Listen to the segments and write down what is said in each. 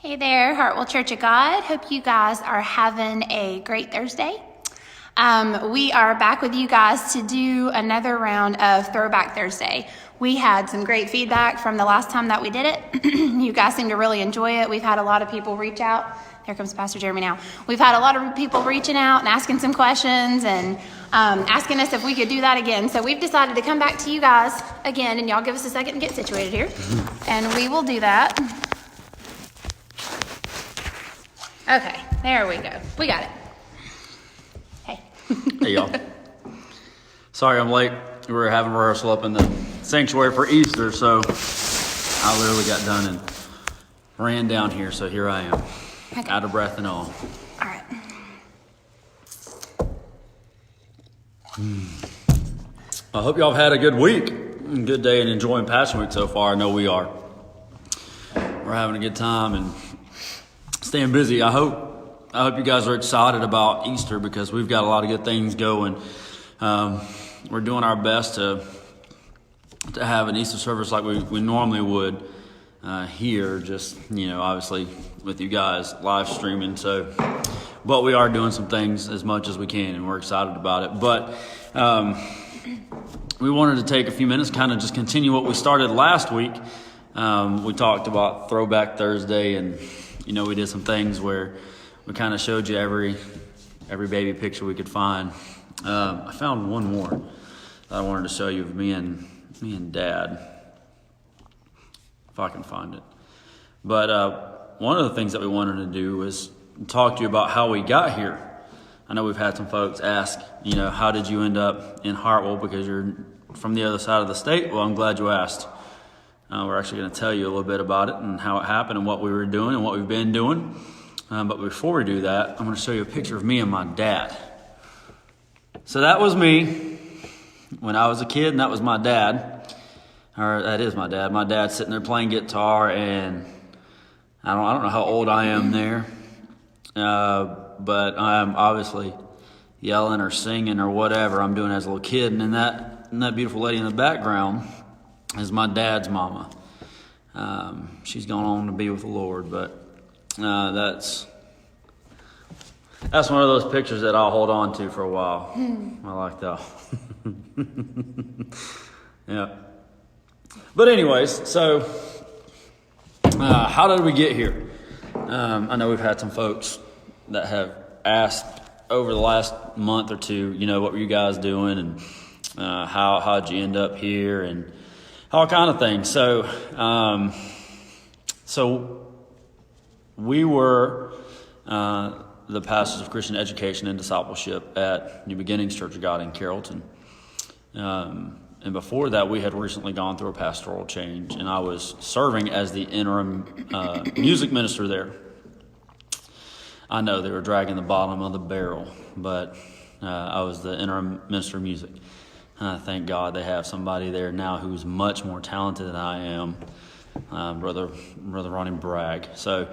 Hey there, Hartwell Church of God. Hope you guys are having a great Thursday. We are back with you guys to do another round of Throwback Thursday. We had some great feedback from the last time that we did it. You guys seem to really enjoy it. We've had a lot of people reach out. There comes Pastor Jeremy now. We've had a lot of people reaching out and asking some questions and asking us if we could do that again. So we've decided to come back to you guys again, and y'all give us a second to get situated here. And we will do that. Okay, there we go. We got it. Hey. Hey, y'all. Sorry I'm late. We were having rehearsal up in the sanctuary for Easter, so I literally got done and ran down here, so here I am. Okay. Out of breath and all. All right. I hope y'all have had a good week, a good day, and enjoying Passion Week so far. I know we are. We're having a good time and staying busy. I hope you guys are excited about Easter because we've got a lot of good things going. We're doing our best to have an Easter service like we normally would here, just, obviously with you guys live streaming. But we are doing some things as much as we can, and we're excited about it. But we wanted to take a few minutes, kind of just continue what we started last week. We talked about Throwback Thursday, and we did some things where we kind of showed you every baby picture we could find. I found one more that I wanted to show you of me and Dad, if I can find it. But one of the things that we wanted to do was talk to you about how we got here. I know we've had some folks ask, how did you end up in Hartwell because you're from the other side of the state? Well, I'm glad you asked. We're actually going to tell you a little bit about it and how it happened and what we were doing and what we've been doing. But before we do that, I'm going to show you a picture of me and my dad. So that was me when I was a kid, and that was my dad. Or that is my dad. My dad's sitting there playing guitar, and I don't know how old I am there. But I'm obviously yelling or singing or whatever I'm doing as a little kid. And that beautiful lady in the background is my dad's mama. She's gone on to be with the Lord, but that's one of those pictures that I'll hold on to for a while. I like that. Yeah. But anyways, so how did we get here? I know we've had some folks that have asked over the last month or two, what were you guys doing and how'd you end up here and all kind of things. So we were the pastors of Christian education and discipleship at New Beginnings Church of God in Carrollton. And before that, we had recently gone through a pastoral change, and I was serving as the interim music minister there. I know they were dragging the bottom of the barrel, but I was the interim minister of music. Thank God they have somebody there now who's much more talented than I am, Brother Ronnie Bragg. So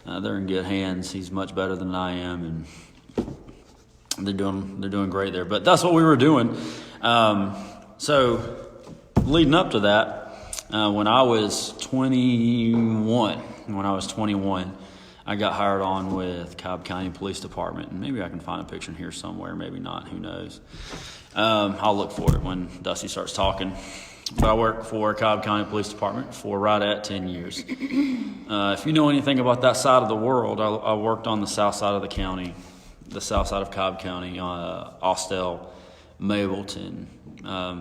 they're in good hands. He's much better than I am, and they're doing great there. But that's what we were doing. So leading up to that, when I was 21, I got hired on with Cobb County Police Department. And maybe I can find a picture in here somewhere, maybe not, who knows. I'll look for it when Dusty starts talking. But I worked for Cobb County Police Department for right at 10 years. If you know anything about that side of the world, I worked on the south side of the county, the south side of Cobb County, Austell, Mableton,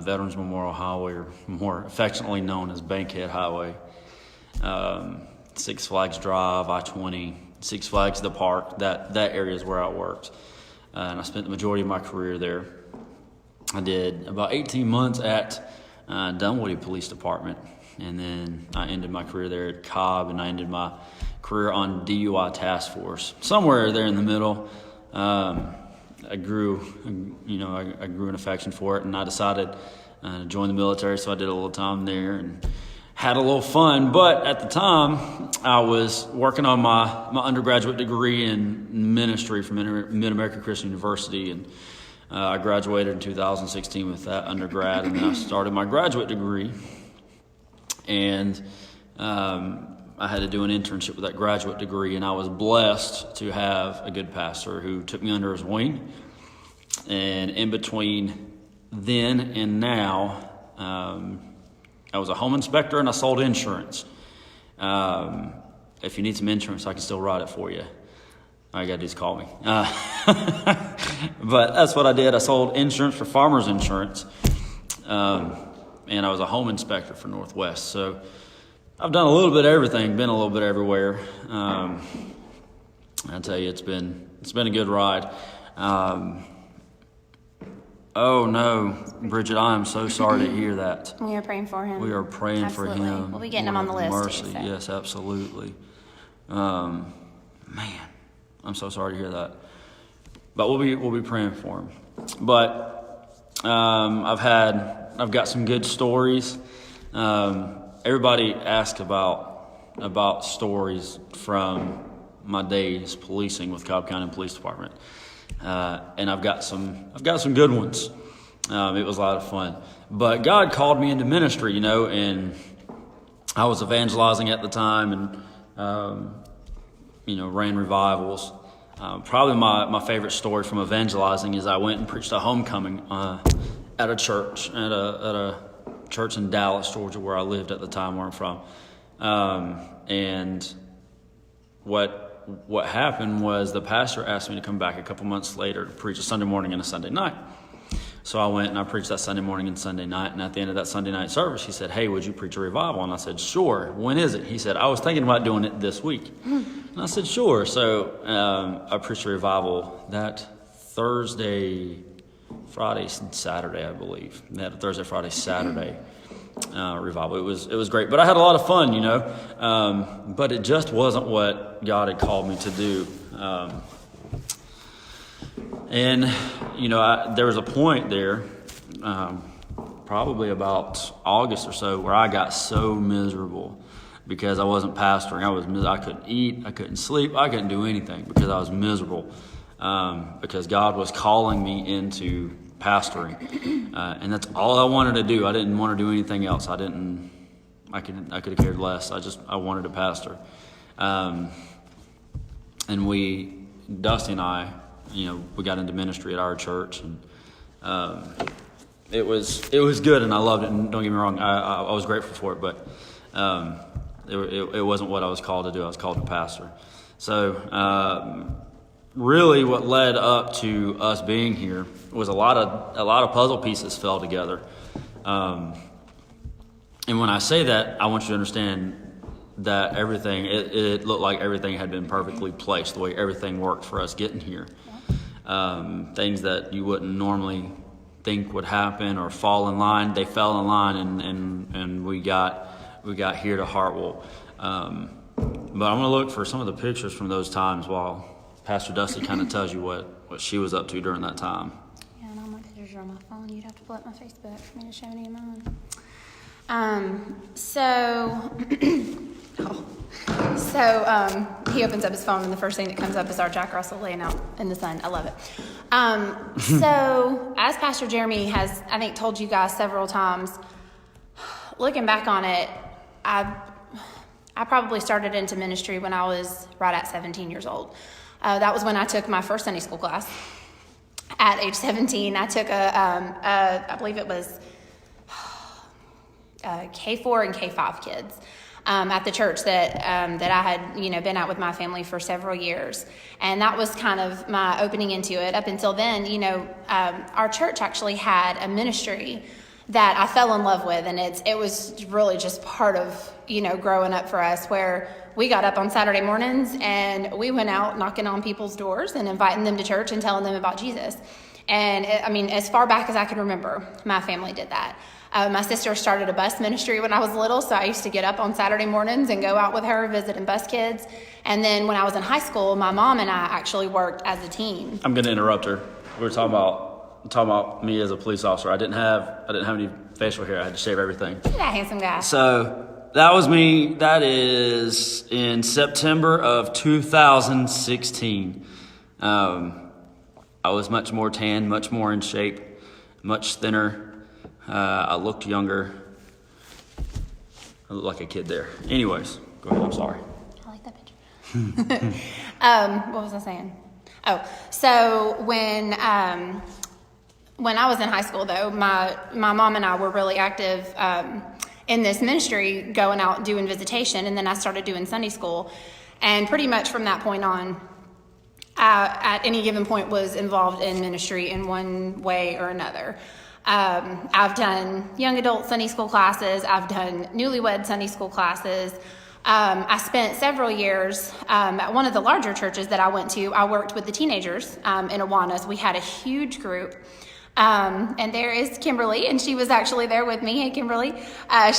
Veterans Memorial Highway, or more affectionately known as Bankhead Highway, Six Flags Drive, I-20, Six Flags the Park. That area is where I worked. And I spent the majority of my career there. I did about 18 months at Dunwoody Police Department, and then I ended my career there at Cobb, and I ended my career on DUI Task Force. Somewhere there in the middle, I grew an affection for it, and I decided to join the military, so I did a little time there and had a little fun. But at the time, I was working on my undergraduate degree in ministry from Mid-America Christian University, and I graduated in 2016 with that undergrad, and then I started my graduate degree. And I had to do an internship with that graduate degree, and I was blessed to have a good pastor who took me under his wing. And in between then and now, I was a home inspector and I sold insurance. If you need some insurance, I can still write it for you. All you got to do is call me. But that's what I did. I sold insurance for Farmers Insurance. And I was a home inspector for Northwest. So I've done a little bit of everything, been a little bit everywhere. I tell you, it's been a good ride. Oh no, Bridget, I am so sorry to hear that. We are praying for him. We are praying Absolutely. for him. We'll be getting him on the list. Mercy, Too, so. yes, absolutely. Man, I'm so sorry to hear that. But we'll be praying for him. But I've got some good stories. Everybody asks about stories from my days policing with Cobb County Police Department. And I've got some good ones. It was a lot of fun. But God called me into ministry, and I was evangelizing at the time and, ran revivals. Probably my favorite story from evangelizing is I went and preached a homecoming at a church, at a church in Dallas, Georgia, where I lived at the time, where I'm from. And what happened was the pastor asked me to come back a couple months later to preach a Sunday morning and a Sunday night. So I went and I preached that Sunday morning and Sunday night. And at the end of that Sunday night service, he said, "Hey, would you preach a revival?" And I said, "Sure. When is it?" He said, "I was thinking about doing it this week." And I said, "Sure." So I preached a revival that Thursday, Friday, Saturday, I believe. They had a Thursday, Friday, Saturday revival. It was great, but I had a lot of fun, but it just wasn't what God had called me to do. There was a point there, probably about August or so, where I got so miserable because I wasn't pastoring. I couldn't eat, I couldn't sleep, I couldn't do anything because I was miserable. Because God was calling me into pastoring, and that's all I wanted to do. I didn't want to do anything else. I could have cared less. I wanted to pastor. And Dusty and I, we got into ministry at our church, and it was good, and I loved it. And don't get me wrong, I was grateful for it, but it wasn't what I was called to do. I was called to pastor. So really, what led up to us being here was a lot of puzzle pieces fell together. And when I say that, I want you to understand that everything, it looked like everything had been perfectly placed, the way everything worked for us getting here. Things that you wouldn't normally think would happen or fall in line, they fell in line, and we got here to Hartwell. But I'm going to look for some of the pictures from those times while Pastor Dusty kind of tells you what she was up to during that time. Yeah, and all my pictures are on my phone. You'd have to pull up my Facebook for me to show any of mine. He opens up his phone, and the first thing that comes up is our Jack Russell laying out in the sun. I love it. So as Pastor Jeremy has, I think, told you guys several times, looking back on it, I probably started into ministry when I was right at 17 years old. That was when I took my first Sunday school class. At age 17, I took I believe it was K4 and K5 kids at the church that I had been at with my family for several years, and that was kind of my opening into it. Up until then, our church actually had a ministry that I fell in love with, and it was really just part of growing up for us, where we got up on Saturday mornings and we went out knocking on people's doors and inviting them to church and telling them about Jesus. And as far back as I can remember, my family did that. My sister started a bus ministry when I was little, so I used to get up on Saturday mornings and go out with her visiting bus kids. And then when I was in high school, my mom and I actually worked as a team. I'm going to interrupt her. We were talking about me as a police officer. I didn't have any facial hair. I had to shave everything. Look at that handsome guy. So that was me. That is in September of 2016. I was much more tan, much more in shape, much thinner. I looked younger. I looked like a kid there. Anyways, Go ahead. I'm sorry. I like that picture. What was I saying? Oh, so when I was in high school, though, my mom and I were really active in this ministry, going out doing visitation, and then I started doing Sunday school, and pretty much from that point on, at any given point was involved in ministry in one way or another. I've done young adult Sunday school classes. I've done newlywed Sunday school classes. I spent several years at one of the larger churches that I went to. I worked with the teenagers in Awanas. We had a huge group. And there is Kimberly, and she was actually there with me. Hey, Kimberly.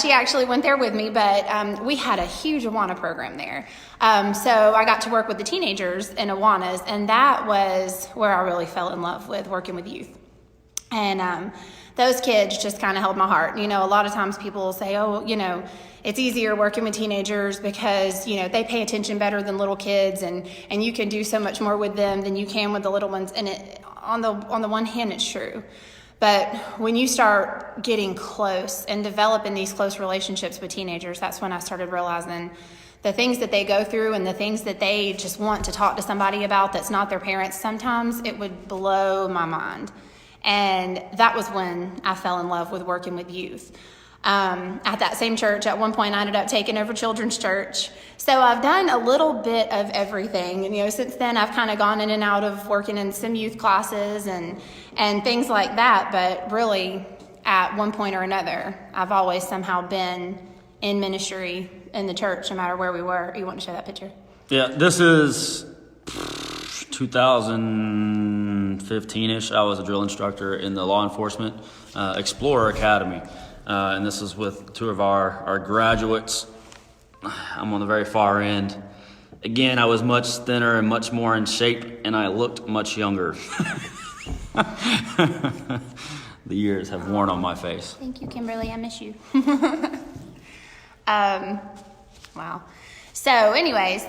She actually went there with me, but we had a huge Awana program there. So I got to work with the teenagers in Awanas, and that was where I really fell in love with working with youth. And those kids just kind of held my heart. You know, a lot of times people will say, oh, you know, it's easier working with teenagers because, you know, they pay attention better than little kids, and you can do so much more with them than you can with the little ones. And on the one hand, it's true. But when you start getting close and developing these close relationships with teenagers, that's when I started realizing the things that they go through and the things that they just want to talk to somebody about that's not their parents. Sometimes it would blow my mind. And that was when I fell in love with working with youth. At that same church, at one point, I ended up taking over children's church. So I've done a little bit of everything. And, you know, since then, I've kind of gone in and out of working in some youth classes and things like that. But really, at one point or another, I've always somehow been in ministry in the church, no matter where we were. You want to show that picture? Yeah, this is 2015-ish. I was a drill instructor in the law enforcement Explorer Academy. And this is with two of our graduates. I'm on the very far end. Again, I was much thinner and much more in shape, and I looked much younger. The years have worn on my face. Thank you, Kimberly. I miss you. Wow. So anyways,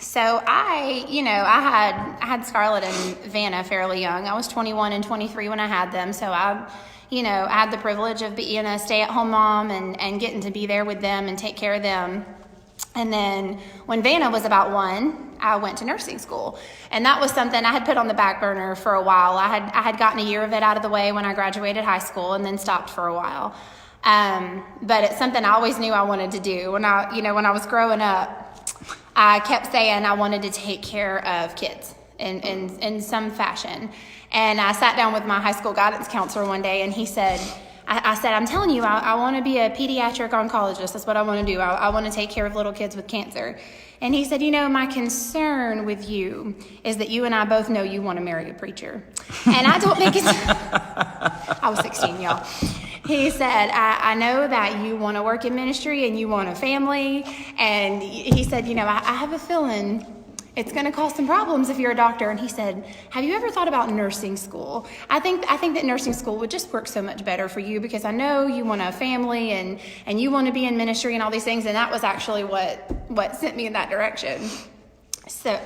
so I had Scarlett and Vanna fairly young. I was 21 and 23 when I had them. So I had the privilege of being a stay-at-home mom and getting to be there with them and take care of them. And then when Vanna was about 1, I went to nursing school. And that was something I had put on the back burner for a while. I had gotten a year of it out of the way when I graduated high school and then stopped for a while. But it's something I always knew I wanted to do. When I was growing up, I kept saying I wanted to take care of kids in some fashion. And I sat down with my high school guidance counselor one day, and he said, I said, I'm telling you, I want to be a pediatric oncologist. That's what I want to do. I want to take care of little kids with cancer. And he said, my concern with you is that you and I both know you want to marry a preacher. And I don't think it's... I was 16, y'all. He said, I know that you want to work in ministry and you want a family. And he said, I have a feeling it's going to cause some problems if you're a doctor. And he said, have you ever thought about nursing school? I think that nursing school would just work so much better for you because I know you want a family and you want to be in ministry and all these things. And that was actually what sent me in that direction. So,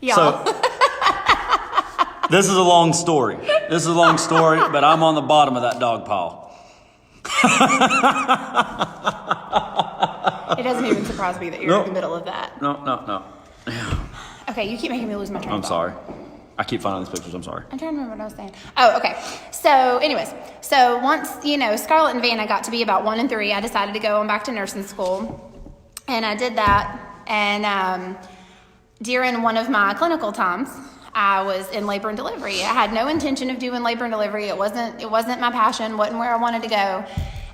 y'all. So, this is a long story. But I'm on the bottom of that dog pile. It doesn't even surprise me that you're in the middle of that. No. Okay, you keep making me lose my train of thought. I'm sorry. I keep finding these pictures. I'm sorry. I'm trying to remember what I was saying. Oh, okay. So anyways, once, Scarlett and Vanna got to be about 1 and 3, I decided to go on back to nursing school. And I did that. And during one of my clinical times, I was in labor and delivery. I had no intention of doing labor and delivery. It wasn't my passion, wasn't where I wanted to go.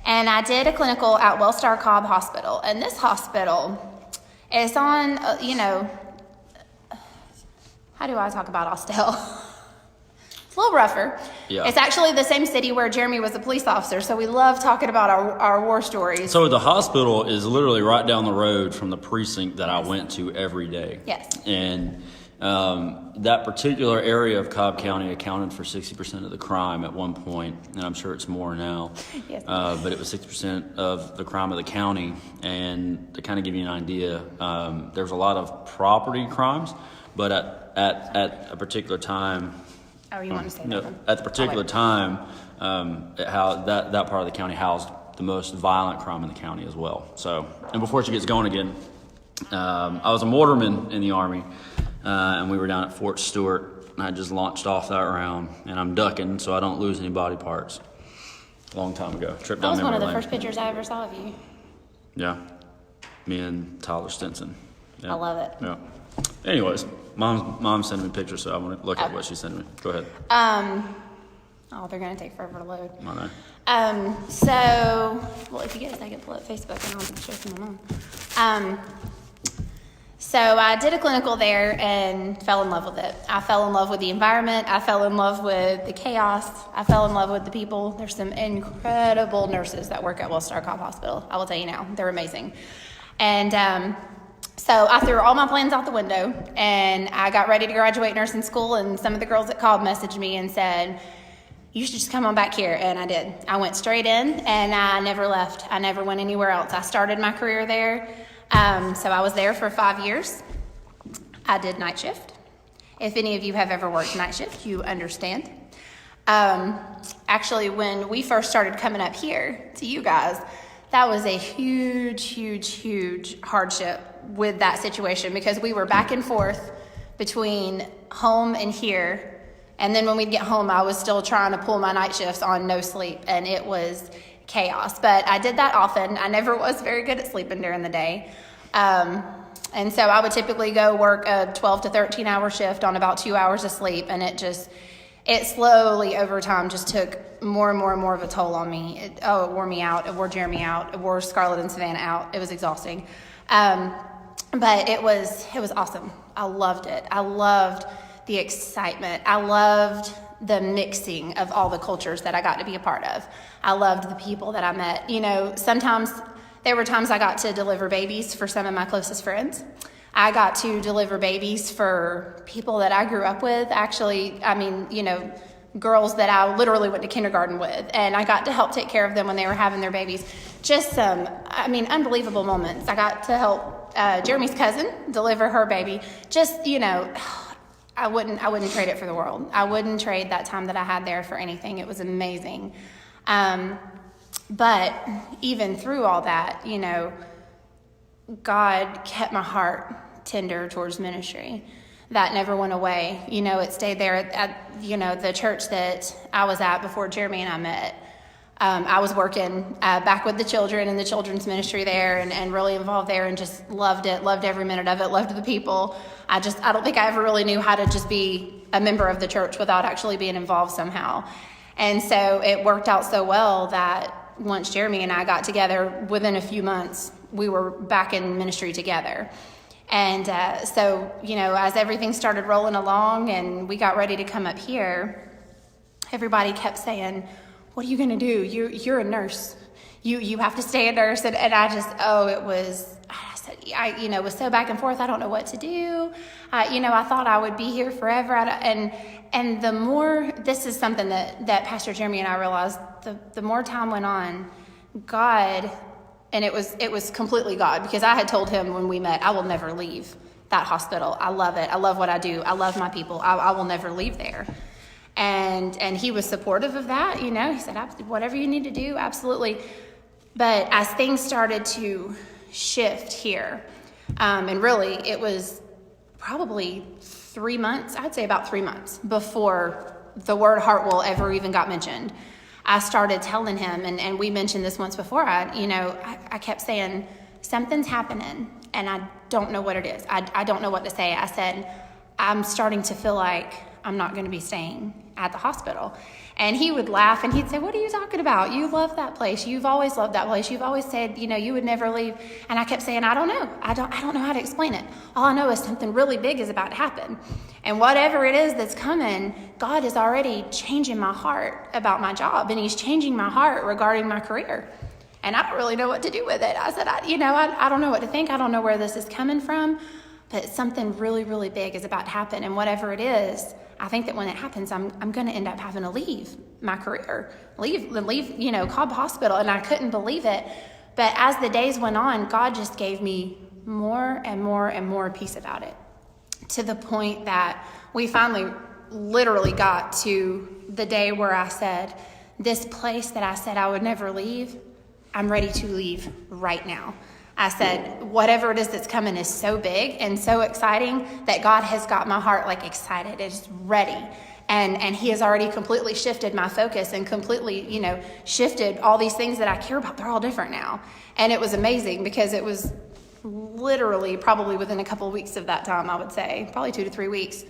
And I did a clinical at Wellstar Cobb Hospital. And this hospital is on, how do I talk about Austell? It's a little rougher. Yeah. It's actually the same city where Jeremy was a police officer, so we love talking about our war stories. So the hospital is literally right down the road from the precinct that I went to every day. Yes. And that particular area of Cobb County accounted for 60% of the crime at one point, and I'm sure it's more now. Yes. But it was 60% of the crime of the county. And to kind of give you an idea, there's a lot of property crimes, but at a particular time. Oh, you want to say that? At the particular time, how that part of the county housed the most violent crime in the county as well. So, and before she gets going again, I was a mortarman in the Army, and we were down at Fort Stewart, and I just launched off that round, and I'm ducking so I don't lose any body parts. A long time ago. Trip down That was one of the memory lane. first pictures I ever saw of you. Yeah. Me and Tyler Stinson. Yeah. I love it. Yeah. Anyways, mom sent me pictures, so I want to look at what she sent me. Go ahead. Oh, they're going to take forever to load. I know. Well, if you get a second, pull up Facebook and I'll show it to my mom. So I did a clinical there and fell in love with it. I fell in love with the environment. I fell in love with the chaos. I fell in love with the people. There's some incredible nurses that work at Wellstar Cobb Hospital. I will tell you now, they're amazing. And so I threw all my plans out the window and I got ready to graduate nursing school, and some of the girls at Cobb messaged me and said, you should just come on back here. And I did. I went straight in and I never left. I never went anywhere else. I started my career there. So I was there for 5 years. I did night shift. If any of you have ever worked night shift, you understand. Actually, when we first started coming up here to you guys, that was a huge hardship with that situation, because we were back and forth between home and here. And then when we'd get home, I was still trying to pull my night shifts on no sleep, and it was chaos. But I did that often. I never was very good at sleeping during the day. And so I would typically go work a 12 to 13 hour shift on about 2 hours of sleep. And it slowly over time just took more and more of a toll on me. It wore me out. It wore Jeremy out. It wore Scarlett and Savannah out. It was exhausting. But it was awesome. I loved it. I loved the excitement. I loved the mixing of all the cultures that I got to be a part of. I loved the people that I met. You know, sometimes there were times I got to deliver babies for some of my closest friends. I got to deliver babies for people that I grew up with. Actually, I mean, you know, girls that I literally went to kindergarten with, and I got to help take care of them when they were having their babies. Just some, unbelievable moments. I got to help Jeremy's cousin deliver her baby. Just, you know, I wouldn't trade it for the world. I wouldn't trade that time that I had there for anything. It was amazing. But even through all that, you know, God kept my heart tender towards ministry. That never went away. You know, it stayed there at the church that I was at before Jeremy and I met. I was working back with the children in the children's ministry there, and really involved there, and just loved it, loved every minute of it, loved the people. I don't think I ever really knew how to just be a member of the church without actually being involved somehow. And so it worked out so well that once Jeremy and I got together, within a few months, we were back in ministry together. And so, you know, as everything started rolling along and we got ready to come up here, everybody kept saying, what are you going to do? You're a nurse. You have to stay a nurse. And I was so back and forth. I don't know what to do. I thought I would be here forever. And the more, this is something that Pastor Jeremy and I realized, the more time went on, God, and it was completely God, because I had told him when we met, I will never leave that hospital. I love it. I love what I do. I love my people. I will never leave there. And he was supportive of that. You know, he said, whatever you need to do, absolutely. But as things started to shift here, and really it was probably 3 months, I'd say about 3 months before the word Hartwell ever even got mentioned, I started telling him, and we mentioned this once before, I kept saying, something's happening and I don't know what it is. I don't know what to say. I said, I'm starting to feel like I'm not going to be staying at the hospital. And he would laugh and he'd say, what are you talking about? You love that place. You've always loved that place. You've always said, you would never leave. And I kept saying, I don't know. I don't know how to explain it. All I know is something really big is about to happen. And whatever it is that's coming, God is already changing my heart about my job, and he's changing my heart regarding my career. And I don't really know what to do with it. I said, I don't know what to think. I don't know where this is coming from, but something really, really big is about to happen. And whatever it is, I think that when it happens, I'm going to end up having to leave my career, leave, Cobb Hospital. And I couldn't believe it. But as the days went on, God just gave me more and more and more peace about it, to the point that we finally literally got to the day where I said, this place that I said I would never leave, I'm ready to leave right now. I said, whatever it is that's coming is so big and so exciting that God has got my heart like excited. It's ready. And he has already completely shifted my focus and completely, shifted all these things that I care about. They're all different now. And it was amazing because it was literally probably within a couple of weeks of that time, I would say, probably 2 to 3 weeks,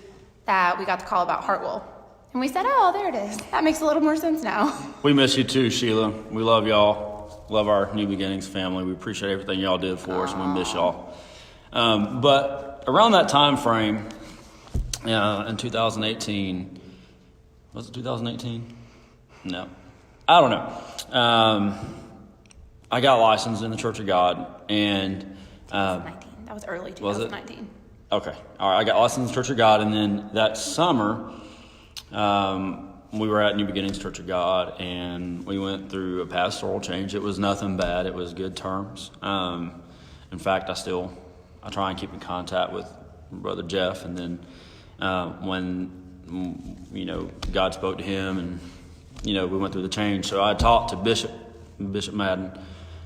that we got the call about Hartwell. And we said, oh, there it is. That makes a little more sense now. We miss you too, Sheila. We love y'all. Love our New Beginnings family. We appreciate everything y'all did for us, and we miss y'all. But around that time frame, in 2018, was it 2018? No. I don't know. I got licensed in the Church of God, and 2019. That was early 2019. Okay. All right. I got licensed in the Church of God, and then that summer, we were at New Beginnings Church of God, and we went through a pastoral change. It was nothing bad. It was good terms. In fact, I try and keep in contact with Brother Jeff, and then when God spoke to him, and we went through the change. So I talked to Bishop Madden,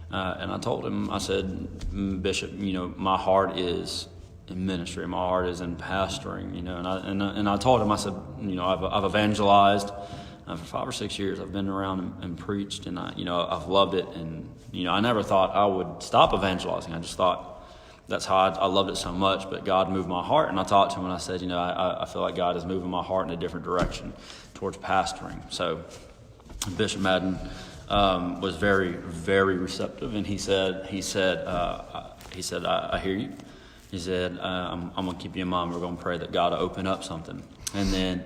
and I told him, I said, Bishop, my heart is in ministry. My heart is in pastoring, and I told him, I said, I've evangelized for 5 or 6 years. I've been around and preached, and I've loved it. And, I never thought I would stop evangelizing. I just thought that's how I loved it so much, but God moved my heart. And I talked to him and I said, I feel like God is moving my heart in a different direction towards pastoring. So Bishop Madden was very, very receptive. And he said, I hear you. He said, I'm going to keep you in mind. We're going to pray that God will open up something. And then,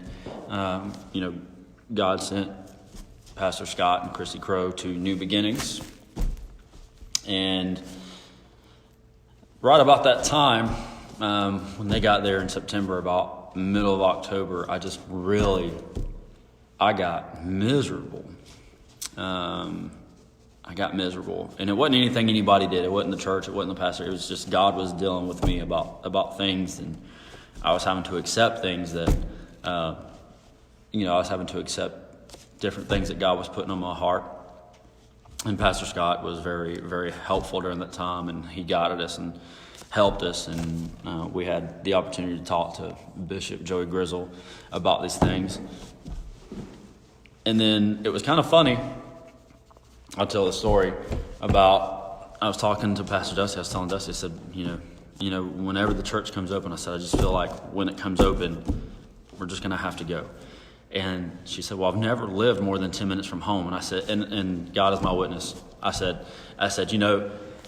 God sent Pastor Scott and Chrissy Crow to New Beginnings. And right about that time, when they got there in September, about middle of October, I got miserable. I got miserable, and it wasn't anything anybody did. It wasn't the church. It wasn't the pastor. It was just God was dealing with me about things, and I was having to accept things that, I was having to accept different things that God was putting on my heart. And Pastor Scott was very, very helpful during that time, and he guided us and helped us, and we had the opportunity to talk to Bishop Joey Grizzle about these things. And then it was kind of funny. I'll tell the story about, I was talking to Pastor Dusty. I was telling Dusty, I said, whenever the church comes open, I said, I just feel like when it comes open, we're just going to have to go. And she said, well, I've never lived more than 10 minutes from home. And I said, and God is my witness. I said,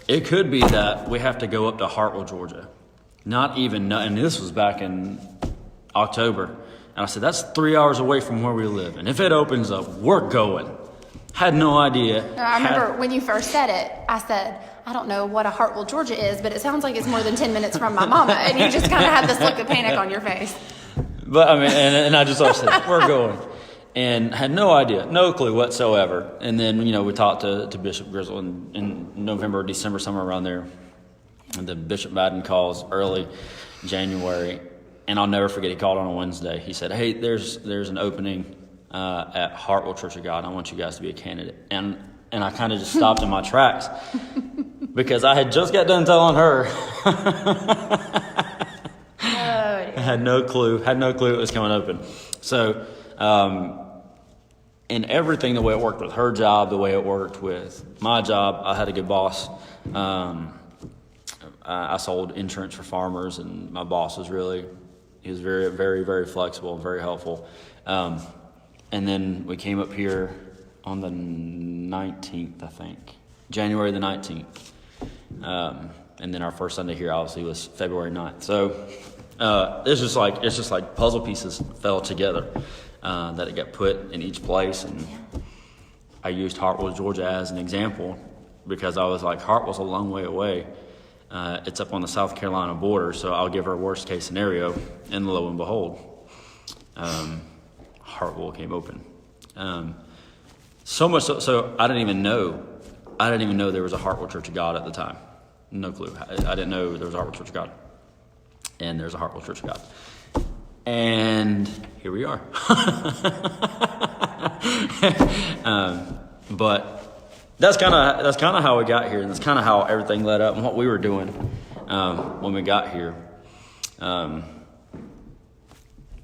it could be that we have to go up to Hartwell, Georgia. And this was back in October. And I said, that's 3 hours away from where we live. And if it opens up, we're going. Had no idea. I remember when you first said it, I said, I don't know what a Hartwell, Georgia is, but it sounds like it's more than 10 minutes from my mama. And you just kind of had this look of panic on your face. But and I just said, we're going. And had no idea, no clue whatsoever. And then, we talked to Bishop Grizzle in November, December, somewhere around there. And then Bishop Madden calls early January. And I'll never forget, he called on a Wednesday. He said, hey, there's an opening at Hartwell Church of God. I want you guys to be a candidate. And I kind of just stopped in my tracks because I had just got done telling her. I had no clue it was coming open. So, in everything, the way it worked with her job, the way it worked with my job, I had a good boss. I sold insurance for farmers, and my boss was he was very, very, very flexible and very helpful. And then we came up here on the 19th, I think, January the 19th. And then our first Sunday here, obviously, was February 9th. So it's just like puzzle pieces fell together, that it got put in each place. And I used Hartwell, Georgia as an example because I was like, Hartwell's a long way away. It's up on the South Carolina border, so I'll give her a worst case scenario, and lo and behold, Hartwell came open. So much so I didn't even know there was a Hartwell Church of God at the time. No clue. I didn't know there was a Hartwell Church of God, and there's a Hartwell Church of God, and here we are. But that's kind of how we got here, and that's kind of how everything led up and what we were doing when we got here. I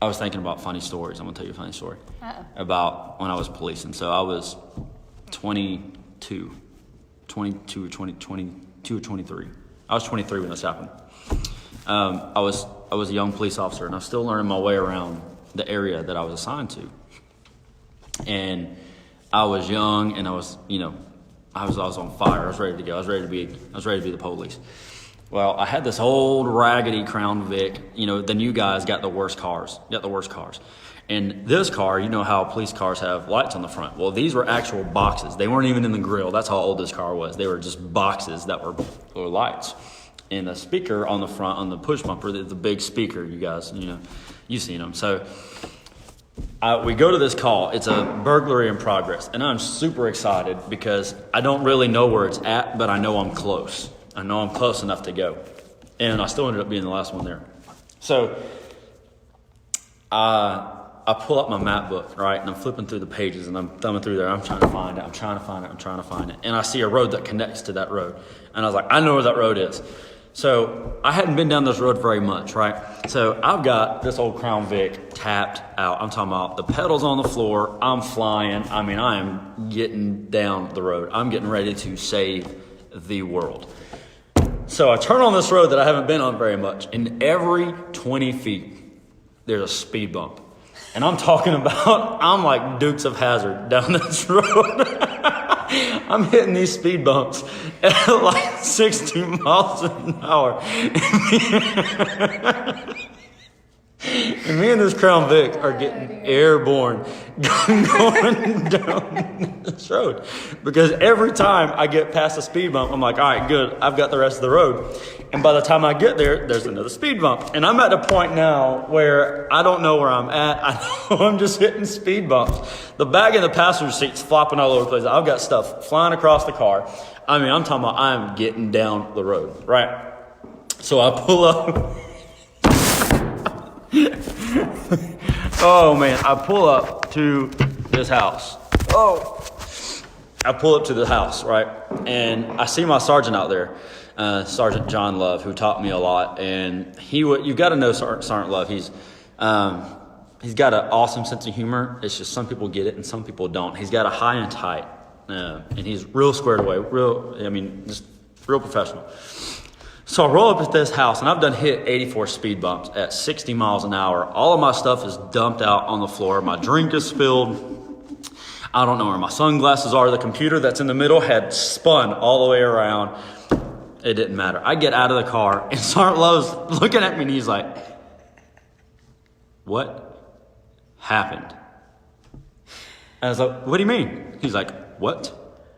was thinking about funny stories. I'm gonna tell you a funny story about when I was policing. So I was 22 or 23. I was 23 when this happened. I was a young police officer, and I was still learning my way around the area that I was assigned to. And I was young, and I was on fire. I was ready to go. I was ready to be the police. Well, I had this old raggedy Crown Vic. The new guys got the worst cars. And this car, you know how police cars have lights on the front. Well, these were actual boxes. They weren't even in the grill. That's how old this car was. They were just boxes that were lights. And the speaker on the front, on the push bumper, the big speaker, you guys, you've seen them. So we go to this call. It's a burglary in progress. And I'm super excited because I don't really know where it's at, but I know I'm close. I know I'm close enough to go. And I still ended up being the last one there. So I pull up my map book, right? And I'm flipping through the pages, and I'm thumbing through there. I'm trying to find it. And I see a road that connects to that road. And I was like, I know where that road is. So I hadn't been down this road very much, right? So I've got this old Crown Vic tapped out. I'm talking about the pedals on the floor. I'm flying. I mean, I am getting down the road. I'm getting ready to save the world. So I turn on this road that I haven't been on very much. And every 20 feet, there's a speed bump. And I'm talking about, I'm like Dukes of Hazzard down this road. I'm hitting these speed bumps at like 60 miles an hour. And me and this Crown Vic are getting airborne going down this road. Because every time I get past a speed bump, I'm like, all right, good, I've got the rest of the road. And by the time I get there, there's another speed bump. And I'm at the point now where I don't know where I'm at. I know I'm just hitting speed bumps. The bag in the passenger seat's flopping all over the place. I've got stuff flying across the car. I mean, I'm talking about I'm getting down the road, right? So I pull up. Oh man, I pull up to this house. I pull up to the house, right? And I see my sergeant out there, Sergeant John Love, who taught me a lot. And you've got to know Sergeant Love. He's got an awesome sense of humor. It's just some people get it and some people don't. He's got a high and tight, and he's real squared away, just real professional. So I roll up at this house, and I've done hit 84 speed bumps at 60 miles an hour. All of my stuff is dumped out on the floor. My drink is spilled. I don't know where my sunglasses are. The computer that's in the middle had spun all the way around. It didn't matter. I get out of the car, and Sergeant Lowe's looking at me, and he's like, "What happened?" And I was like, "What do you mean?" He's like, "What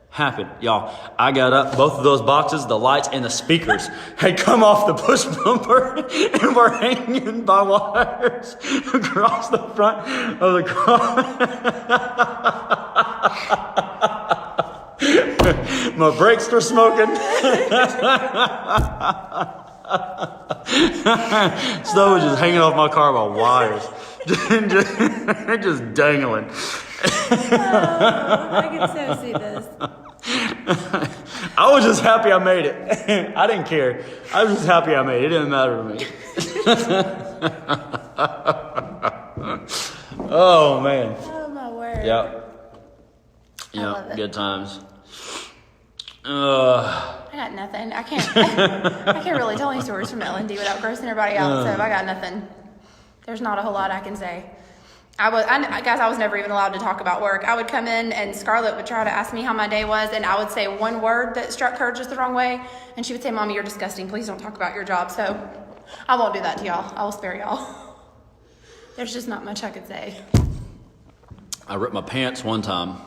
happened?" Y'all, I got up, both of those boxes, the lights and the speakers had come off the push bumper and were hanging by wires across the front of the car. My brakes were smoking. Snow was just hanging off my car by wires. just dangling. I can so see this. I was just happy I made it. I didn't care. I was just happy I made it. It didn't matter to me. Oh, man. Oh, my word. Yep. Yep. Good times. I got nothing. I can't really tell any stories from L&D without grossing everybody out, so I got nothing. There's not a whole lot I can say. I was never even allowed to talk about work. I would come in and Scarlett would try to ask me how my day was, and I would say one word that struck her just the wrong way, and she would say, "Mommy, you're disgusting. Please don't talk about your job." So I won't do that to y'all. I will spare y'all. There's just not much I could say. I ripped my pants one time.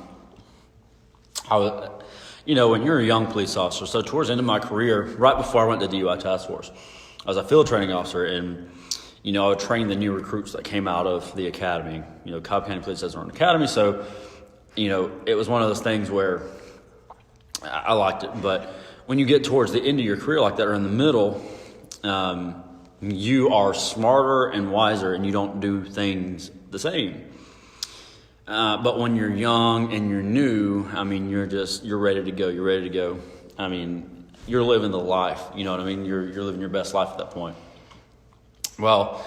When you're a young police officer, so towards the end of my career, right before I went to DUI task force, I was a field training officer, and I would train the new recruits that came out of the academy. Cobb County Police has their own academy, so, it was one of those things where I liked it. But when you get towards the end of your career like that, or in the middle, you are smarter and wiser, and you don't do things the same. But when you're young and you're new, I mean, you're ready to go. You're ready to go. I mean, you're living the life. You know what I mean? You're living your best life at that point. Well,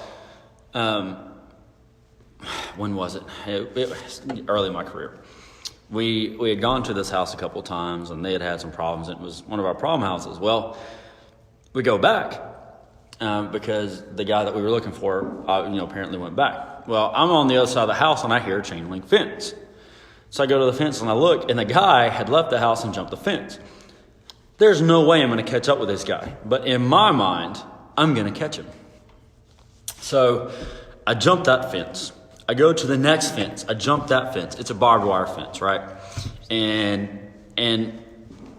when was it? It was early in my career. We had gone to this house a couple of times, and they had some problems. It was one of our problem houses. Well, we go back because the guy that we were looking for, apparently went back. Well, I'm on the other side of the house, and I hear a chain link fence. So I go to the fence, and I look, and the guy had left the house and jumped the fence. There's no way I'm going to catch up with this guy. But in my mind, I'm going to catch him. So I jump that fence. I go to the next fence. I jump that fence. It's a barbed wire fence, right? And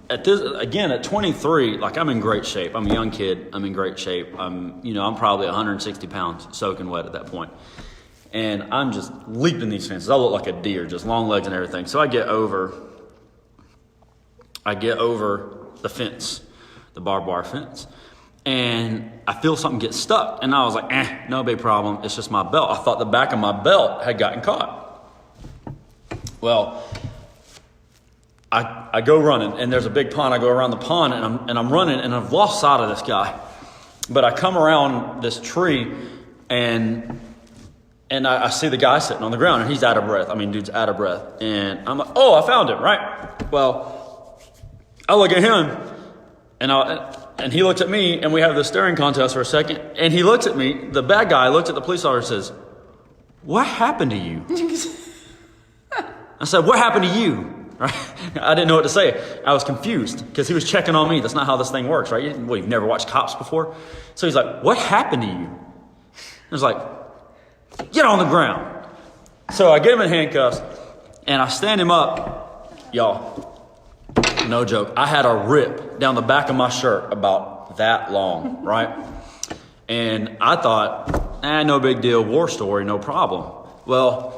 at this, again, at 23, like, I'm in great shape. I'm a young kid. I'm in great shape. I'm probably 160 pounds soaking wet at that point. And I'm just leaping these fences. I look like a deer, just long legs and everything. So I get over the fence, the barbed wire fence. And I feel something get stuck. And I was like, no big problem. It's just my belt. I thought the back of my belt had gotten caught. Well, I go running, and there's a big pond. I go around the pond, and I'm running, and I've lost sight of this guy. But I come around this tree, and I see the guy sitting on the ground, and he's out of breath. I mean, dude's out of breath. And I'm like, oh, I found him, right? Well, I look at him, and he looks at me, and we have this staring contest for a second. And he looks at me, the bad guy looks at the police officer and says, "What happened to you?" I said, "What happened to you?" Right? I didn't know what to say. I was confused because he was checking on me. That's not how this thing works, right? You've never watched Cops before? So he's like, "What happened to you?" I was like, "Get on the ground." So I get him in handcuffs, and I stand him up. Y'all, no joke. I had a rip down the back of my shirt about that long, right? And I thought, no big deal, war story, no problem. Well,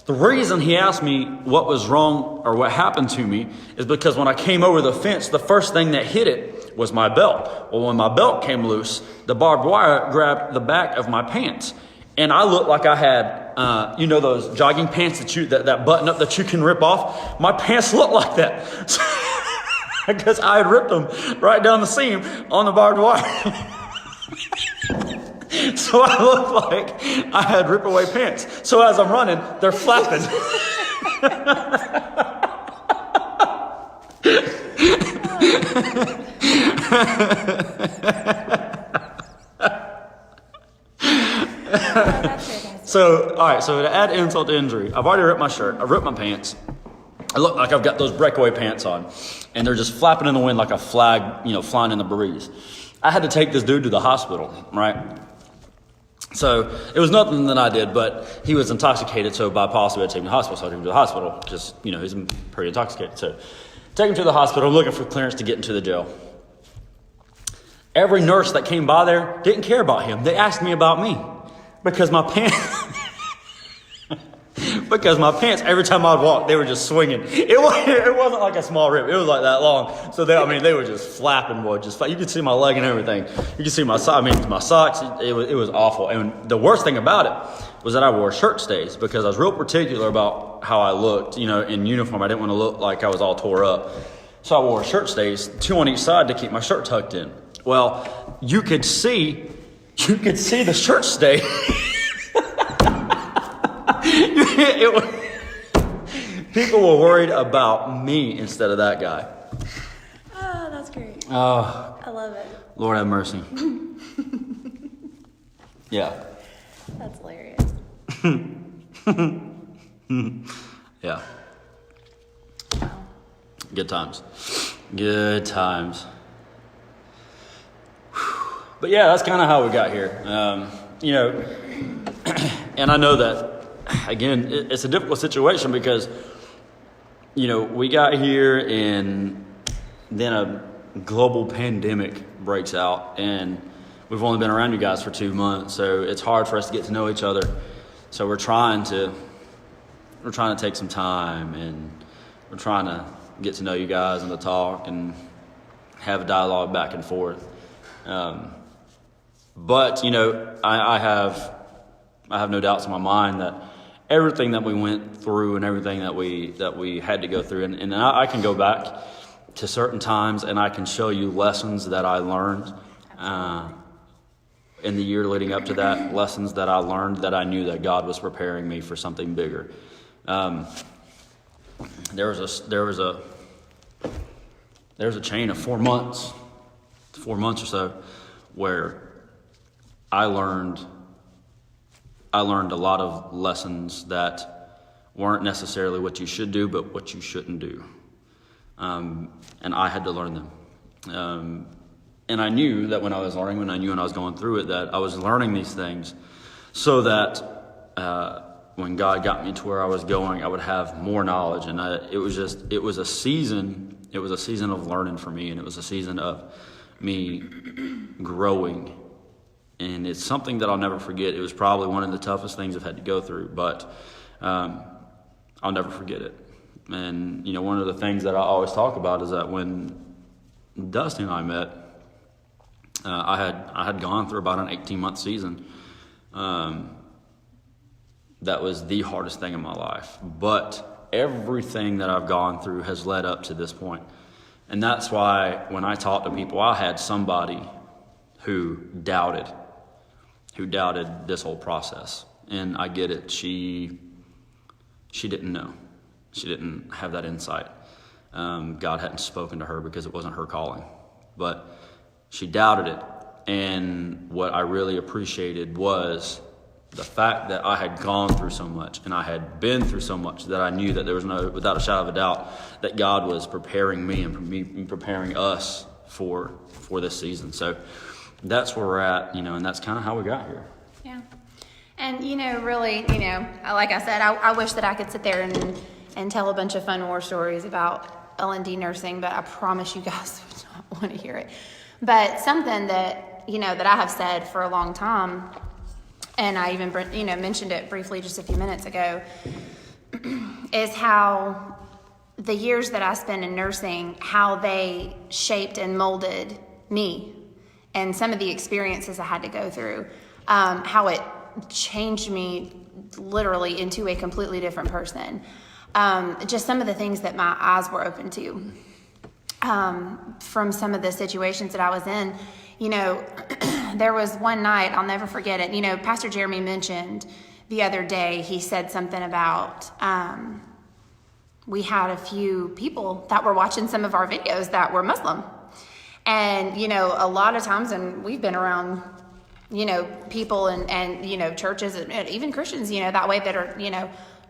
the reason he asked me what was wrong or what happened to me is because when I came over the fence, the first thing that hit it was my belt. Well, when my belt came loose, the barbed wire grabbed the back of my pants. And I looked like I had, those jogging pants that button up that you can rip off. My pants looked like that. Because I had ripped them right down the seam on the barbed wire. So I looked like I had rip away pants. So as I'm running, they're flapping. So to add insult to injury, I've already ripped my shirt. I've ripped my pants. I look like I've got those breakaway pants on, and they're just flapping in the wind like a flag, flying in the breeze. I had to take this dude to the hospital, right? So it was nothing that I did, but he was intoxicated, so by policy, I had to take him to the hospital. So I took him to the hospital because, he's pretty intoxicated. So take him to the hospital, looking for clearance to get into the jail. Every nurse that came by there didn't care about him. They asked me about me because my pants... Because my pants, every time I'd walk, they were just swinging. It wasn't like a small rip. It was like that long. So they were just flapping, boy. You could see my leg and everything. You could see my socks. It was awful. And the worst thing about it was that I wore shirt stays because I was real particular about how I looked. In uniform, I didn't want to look like I was all tore up. So I wore shirt stays, 2 on each side to keep my shirt tucked in. Well, you could see the shirt stay. People were worried about me instead of that guy. Oh, that's great. Oh, I love it. Lord have mercy. Yeah. That's hilarious. Yeah. Wow. Good times. Good times. But yeah, that's kind of how we got here. And I know that, again, it's a difficult situation because, we got here and then a global pandemic breaks out and we've only been around you guys for 2 months. So it's hard for us to get to know each other. So we're trying to take some time and we're trying to get to know you guys and to talk and have a dialogue back and forth. But, I have no doubts in my mind that everything that we went through and everything that we had to go through. And I can go back to certain times and I can show you lessons that I learned in the year leading up to that, lessons that I learned that I knew that God was preparing me for something bigger. There was a chain of 4 months or so, where I learned a lot of lessons that weren't necessarily what you should do, but what you shouldn't do. And I had to learn them. And I knew that when I was learning, when I was going through it, that I was learning these things so that when God got me to where I was going, I would have more knowledge. And it was a season of learning for me, and it was a season of me growing. And it's something that I'll never forget. It was probably one of the toughest things I've had to go through, but I'll never forget it. And, one of the things that I always talk about is that when Dusty and I met, I had gone through about an 18-month season. That was the hardest thing in my life. But everything that I've gone through has led up to this point. And that's why when I talk to people, I had somebody who doubted this whole process. And I get it. She didn't know. She didn't have that insight. God hadn't spoken to her because it wasn't her calling. But she doubted it. And what I really appreciated was the fact that I had gone through so much and I had been through so much that I knew that there was without a shadow of a doubt, that God was preparing me and preparing us for this season. So that's where we're at, and that's kind of how we got here. Yeah. And, really, like I said, I wish that I could sit there and tell a bunch of fun war stories about L&D nursing, but I promise you guys would not want to hear it. But something that, that I have said for a long time, and I even, mentioned it briefly just a few minutes ago, is how the years that I spent in nursing, how they shaped and molded me and some of the experiences I had to go through, how it changed me literally into a completely different person. Just some of the things that my eyes were open to from some of the situations that I was in. There was one night, I'll never forget it. Pastor Jeremy mentioned the other day, he said something about we had a few people that were watching some of our videos that were Muslim. And, a lot of times, and we've been around, people and churches and even Christians, that way that are,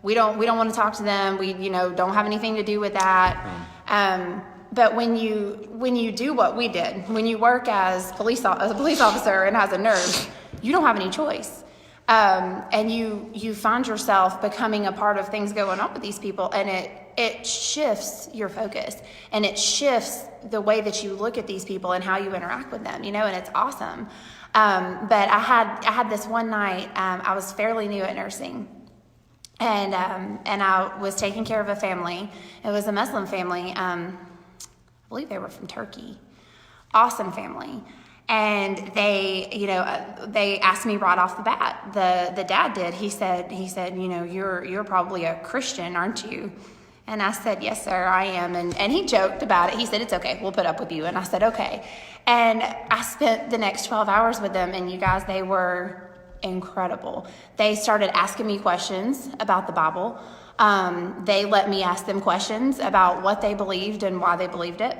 we don't want to talk to them. We, don't have anything to do with that. But when you do what we did, when you work as a police officer and as a nurse, you don't have any choice. And you find yourself becoming a part of things going on with these people, and it shifts your focus, and it shifts the way that you look at these people and how you interact with them, and it's awesome. But I had this one night, I was fairly new at nursing, and I was taking care of a family. It was a Muslim family. I believe they were from Turkey. Awesome family. And they asked me right off the bat. The dad did. He said, you're probably a Christian, aren't you? And I said, yes, sir, I am. And he joked about it. He said, it's okay, we'll put up with you. And I said, okay. And I spent the next 12 hours with them, and you guys, they were incredible. They started asking me questions about the Bible. They let me ask them questions about what they believed and why they believed it.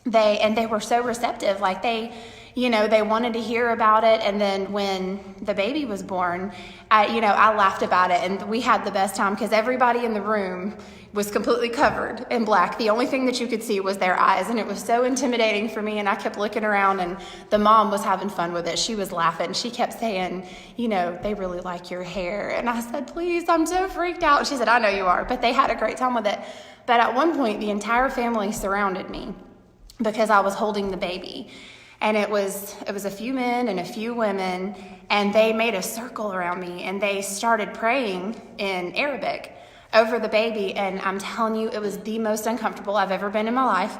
They were so receptive. Like they wanted to hear about it. And then when the baby was born, I laughed about it, and we had the best time because everybody in the room was completely covered in black. The only thing that you could see was their eyes, and it was so intimidating for me. And I kept looking around, and the mom was having fun with it. She was laughing. She kept saying, they really like your hair. And I said, please, I'm so freaked out. She said, I know you are. But they had a great time with it. But at one point, the entire family surrounded me because I was holding the baby. And it was a few men and a few women, and they made a circle around me, and they started praying in Arabic over the baby. And I'm telling you, it was the most uncomfortable I've ever been in my life.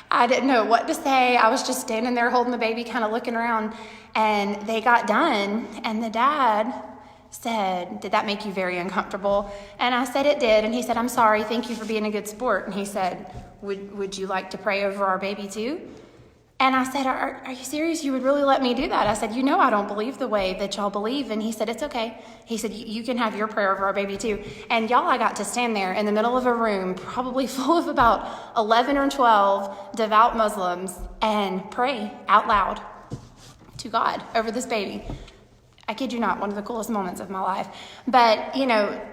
I didn't know what to say. I was just standing there holding the baby, kind of looking around, and they got done, and the dad said, "Did that make you very uncomfortable?" And I said, "It did." And he said, "I'm sorry. Thank you for being a good sport." And he said, Would you like to pray over our baby too?" And I said, are you serious? You would really let me do that? I said, I don't believe the way that y'all believe. And he said, "It's okay." He said, you can have your prayer over our baby too." And y'all, I got to stand there in the middle of a room probably full of about 11 or 12 devout Muslims and pray out loud to God over this baby. I kid you not, one of the coolest moments of my life. But,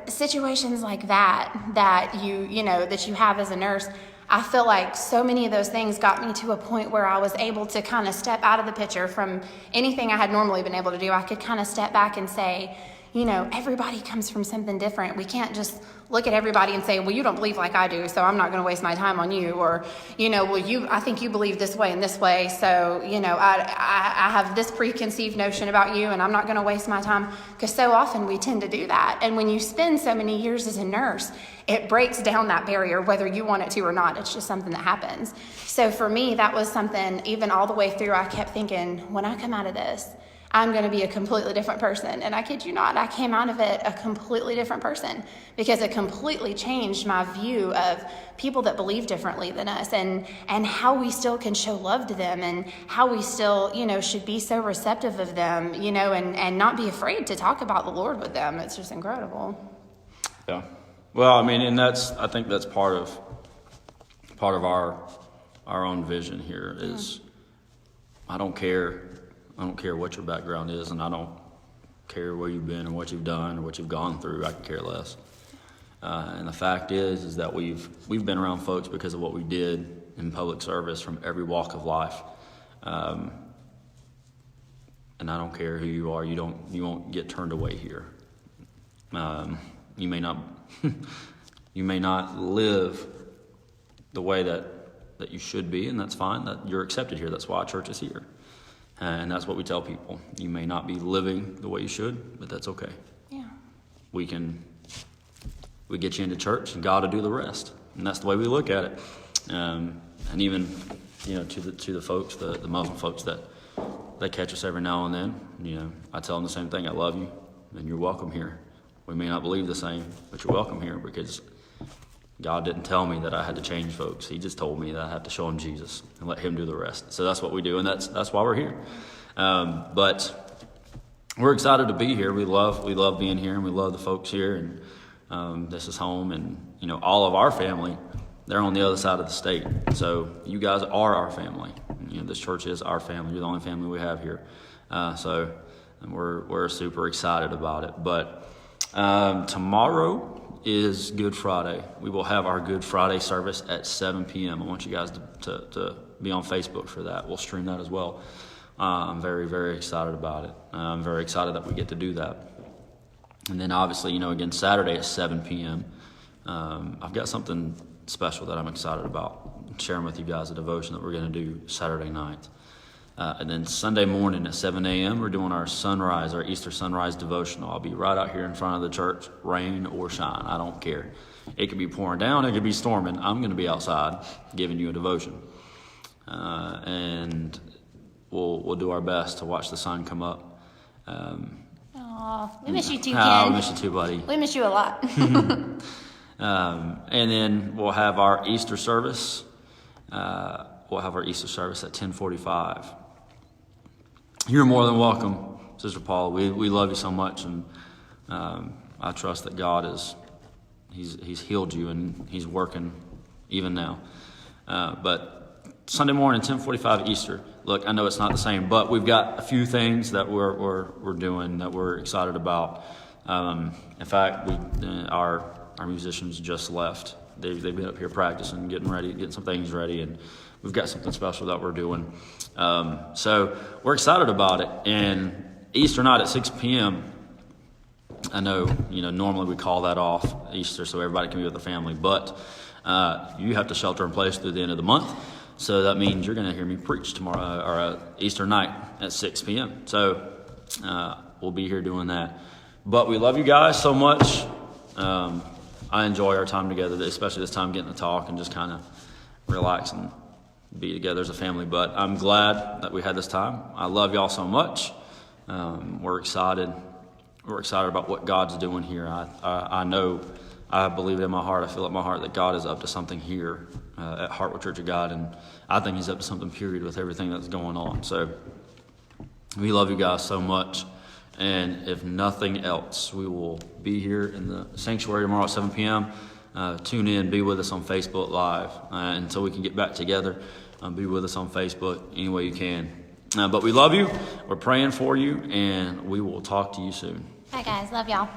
situations like that you have as a nurse, I feel like so many of those things got me to a point where I was able to kind of step out of the picture from anything I had normally been able to do. I could kind of step back and say, everybody comes from something different. We can't just look at everybody and say, "Well, you don't believe like I do, so I'm not going to waste my time on you." Or, I think you believe this way and this way, so, I have this preconceived notion about you, and I'm not going to waste my time. Because so often we tend to do that. And when you spend so many years as a nurse, it breaks down that barrier, whether you want it to or not. It's just something that happens. So for me, that was something, even all the way through, I kept thinking, when I come out of this, I'm going to be a completely different person. And I kid you not, I came out of it a completely different person, because it completely changed my view of people that believe differently than us, and how we still can show love to them, and how we still, should be so receptive of them, and not be afraid to talk about the Lord with them. It's just incredible. Yeah. Well, I mean, and I think that's part of our own vision here is, I don't care what your background is, and I don't care where you've been or what you've done or what you've gone through. I could care less. And the fact is that we've been around folks because of what we did in public service from every walk of life. And I don't care who you are. You won't get turned away here. You may not live the way that you should be, and that's fine. That you're accepted here. That's why church is here. And that's what we tell people. You may not be living the way you should, but that's okay. Yeah. We get you into church, and God will do the rest. And that's the way we look at it. And even, to the folks, the Muslim folks that they catch us every now and then, I tell them the same thing. I love you, and you're welcome here. We may not believe the same, but you're welcome here, because God didn't tell me that I had to change folks. He just told me that I have to show them Jesus and let him do the rest. So that's what we do, and that's why we're here. But we're excited to be here. We love being here, and we love the folks here. And this is home, and all of our family, they're on the other side of the state. So you guys are our family. This church is our family. You're the only family we have here. So we're super excited about it. But tomorrow is Good Friday. We will have our Good Friday service at 7 p.m. I want you guys to be on Facebook for that. We'll stream that as well. I'm very, very excited about it. I'm very excited that we get to do that. And then obviously, again, Saturday at 7 p.m. I've got something special that I'm excited about, sharing with you guys a devotion that we're going to do Saturday night. And then Sunday morning at 7 a.m., we're doing our Easter sunrise devotional. I'll be right out here in front of the church, rain or shine. I don't care. It could be pouring down. It could be storming. I'm going to be outside giving you a devotion. And we'll do our best to watch the sun come up. We miss you too, Ken. I miss you too, buddy. We miss you a lot. And then we'll have our Easter service. We'll have our Easter service at 10:45. You're more than welcome, Sister Paula. We love you so much, and I trust that God He's healed you, and He's working even now. But Sunday morning, 10:45 Easter. Look, I know it's not the same, but we've got a few things that we're doing that we're excited about. In fact, our musicians just left. They've been up here practicing, getting some things ready, and we've got something special that we're doing. So we're excited about it. And Easter night at 6 p.m., I know, normally we call that off Easter so everybody can be with their family, but you have to shelter in place through the end of the month. So that means you're going to hear me preach tomorrow, or Easter night at 6 p.m. So we'll be here doing that. But we love you guys so much. I enjoy our time together, especially this time getting to talk and just kind of relax and be together as a family. But I'm glad that we had this time. I love y'all so much. We're excited we're excited about what God's doing here. I know, I believe it in my heart, I feel in my heart that God is up to something here at Hartwell Church of God, and I think he's up to something, period, with everything that's going on. So we love you guys so much, and if nothing else, we will be here in the sanctuary tomorrow at 7 p.m. Tune in, be with us on Facebook Live until we can get back together. Be with us on Facebook any way you can. But we love you, we're praying for you, and we will talk to you soon. Bye, guys. Love y'all.